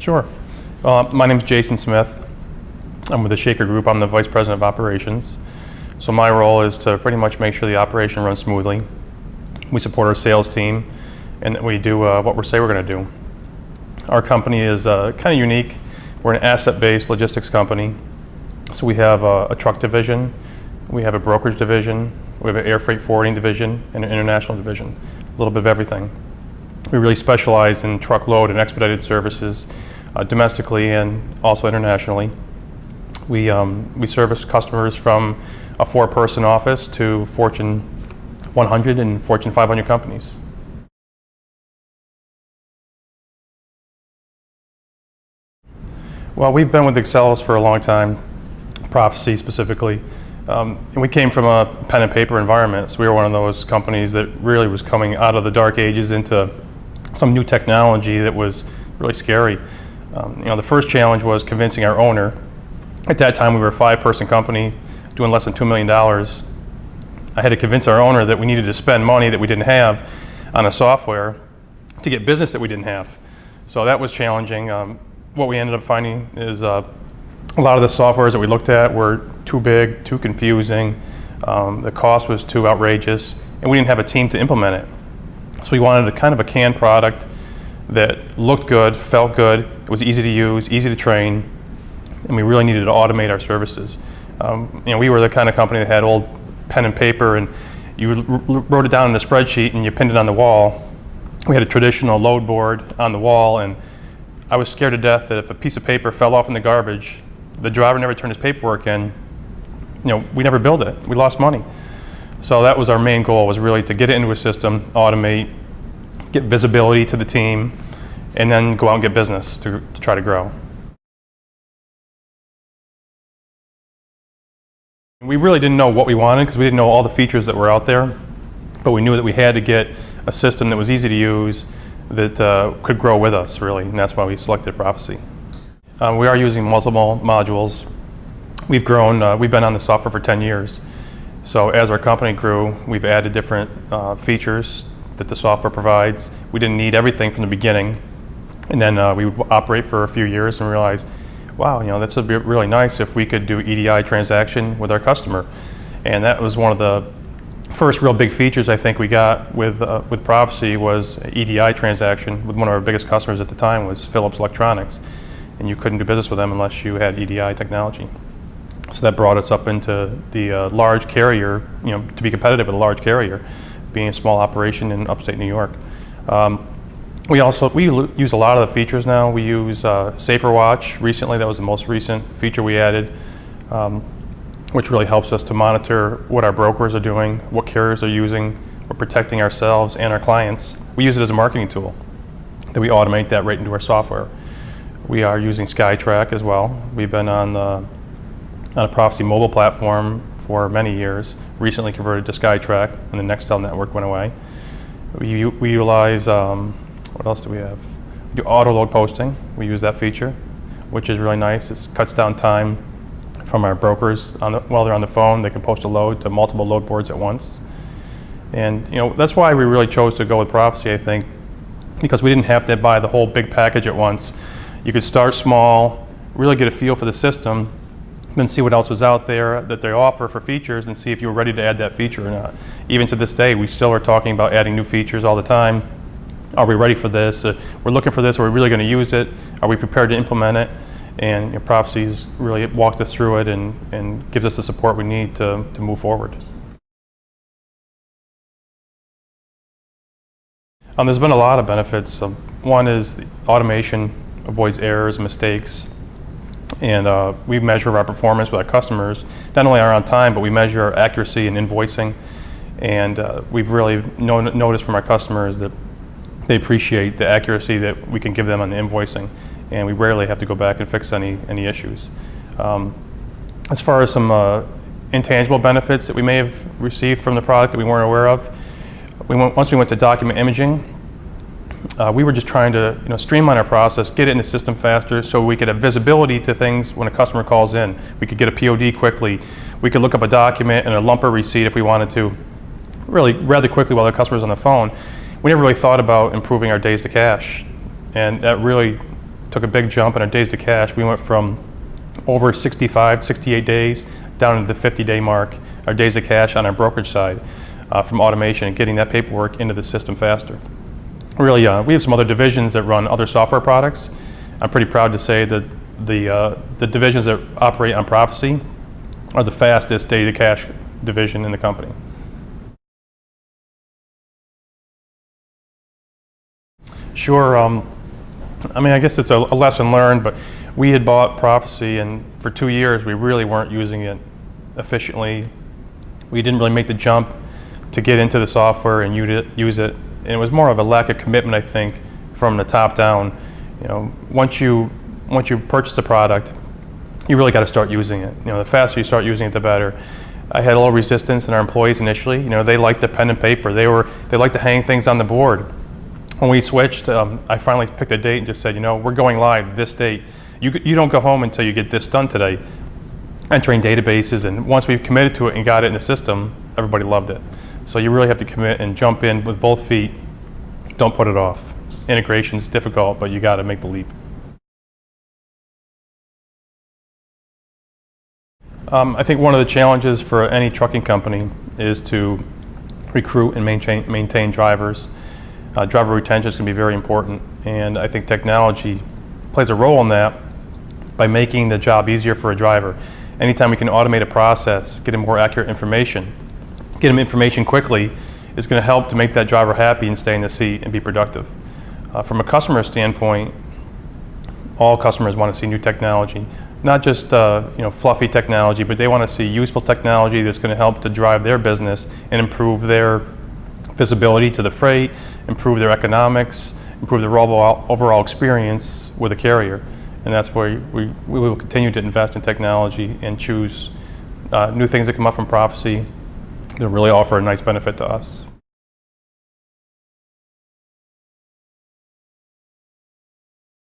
Sure. My name is Jason Smith. I'm with the Shaker Group. I'm the Vice President of Operations. So my role is to pretty much make sure the operation runs smoothly. We support our sales team, and we do what we say we're going to do. Our company is kind of unique. We're an asset-based logistics company. So we have a truck division, we have a brokerage division, we have an air freight forwarding division, and an international division. A little bit of everything. We really specialize in truckload and expedited services domestically and also internationally. We service customers from a 4-person office to Fortune 100 and Fortune 500 companies. Well, we've been with Accellos for a long time, Prophecy specifically. And we came from a pen and paper environment, so we were one of those companies that really was coming out of the dark ages into some new technology that was really scary. The first challenge was convincing our owner. At that time, we were a 5-person company doing less than $2 million. I had to convince our owner that we needed to spend money that we didn't have on a software to get business that we didn't have. So that was challenging. What we ended up finding is a lot of the softwares that we looked at were too big, too confusing, the cost was too outrageous, and we didn't have a team to implement it. So we wanted a kind of a canned product that looked good, felt good, it was easy to use, easy to train, and we really needed to automate our services. We were the kind of company that had old pen and paper, and you wrote it down in a spreadsheet and you pinned it on the wall. We had a traditional load board on the wall, and I was scared to death that if a piece of paper fell off in the garbage, the driver never turned his paperwork in, we never billed it. We lost money. So that was our main goal, was really to get it into a system, automate, get visibility to the team, and then go out and get business to try to grow. We really didn't know what we wanted because we didn't know all the features that were out there, but we knew that we had to get a system that was easy to use, that could grow with us, really, and that's why we selected Prophecy. We are using multiple modules. We've grown, we've been on the software for 10 years. So as our company grew, we've added different features that the software provides. We didn't need everything from the beginning. And then we would operate for a few years and realize, wow, that's really nice if we could do EDI transaction with our customer. And that was one of the first real big features I think we got with Prophecy was EDI transaction with one of our biggest customers at the time was Philips Electronics. And you couldn't do business with them unless you had EDI technology. So that brought us up into the large carrier, to be competitive with a large carrier, being a small operation in upstate New York. We use a lot of the features now. We use Safer Watch recently. That was the most recent feature we added, which really helps us to monitor what our brokers are doing, what carriers are using. We're protecting ourselves and our clients. We use it as a marketing tool. Then we automate that right into our software. We are using SkyTrack as well. We've been on a Prophecy mobile platform for many years, recently converted to SkyTrack when the Nextel network went away. We utilize, what else do we have? We do auto load posting. We use that feature, which is really nice. It cuts down time from our brokers. While they're on the phone, they can post a load to multiple load boards at once. And that's why we really chose to go with Prophecy, I think, because we didn't have to buy the whole big package at once. You could start small, really get a feel for the system, then see what else was out there that they offer for features and see if you were ready to add that feature or not. Even to this day, we still are talking about adding new features all the time. Are we ready for this? We're looking for this. Are we really going to use it? Are we prepared to implement it? And Prophecy's really walked us through it and gives us the support we need to move forward. There's been a lot of benefits. One is the automation avoids errors and mistakes. And we measure our performance with our customers, not only our on time, but we measure our accuracy in invoicing. And we've really noticed from our customers that they appreciate the accuracy that we can give them on the invoicing. And we rarely have to go back and fix any issues. As far as some intangible benefits that we may have received from the product that we weren't aware of, once we went to document imaging, we were just trying to streamline our process, get it in the system faster so we could have visibility to things when a customer calls in. We could get a POD quickly. We could look up a document and a lumper receipt if we wanted to, really rather quickly while the customer's on the phone. We never really thought about improving our days to cash. And that really took a big jump in our days to cash. We went from over 65, 68 days down to the 50-day mark, our days of cash on our brokerage side from automation and getting that paperwork into the system faster. Really, we have some other divisions that run other software products. I'm pretty proud to say that the divisions that operate on Prophecy are the fastest day to cash division in the company. Sure. I mean, I guess it's a lesson learned, but we had bought Prophecy, and for 2 years we really weren't using it efficiently. We didn't really make the jump to get into the software and use it. And it was more of a lack of commitment, I think, from the top down. You know, once you purchase a product, you really got to start using it. You know, the faster you start using it, the better. I had a little resistance in our employees initially. You know, they liked the pen and paper. They liked to hang things on the board. When we switched, I finally picked a date and just said, you know, we're going live this date. You don't go home until you get this done today. Entering databases, and once we've committed to it and got it in the system, everybody loved it. So you really have to commit and jump in with both feet. Don't put it off. Integration is difficult, but you got to make the leap. I think one of the challenges for any trucking company is to recruit and maintain drivers. Driver retention is going to be very important, and I think technology plays a role in that by making the job easier for a driver. Anytime we can automate a process, get him more accurate information, get him information quickly, is going to help to make that driver happy and stay in the seat and be productive. From a customer standpoint, all customers want to see new technology, not just fluffy technology, but they want to see useful technology that's going to help to drive their business and improve their visibility to the freight, improve their economics, improve their overall experience with a carrier. And that's where we will continue to invest in technology and choose new things that come up from Prophecy that really offer a nice benefit to us.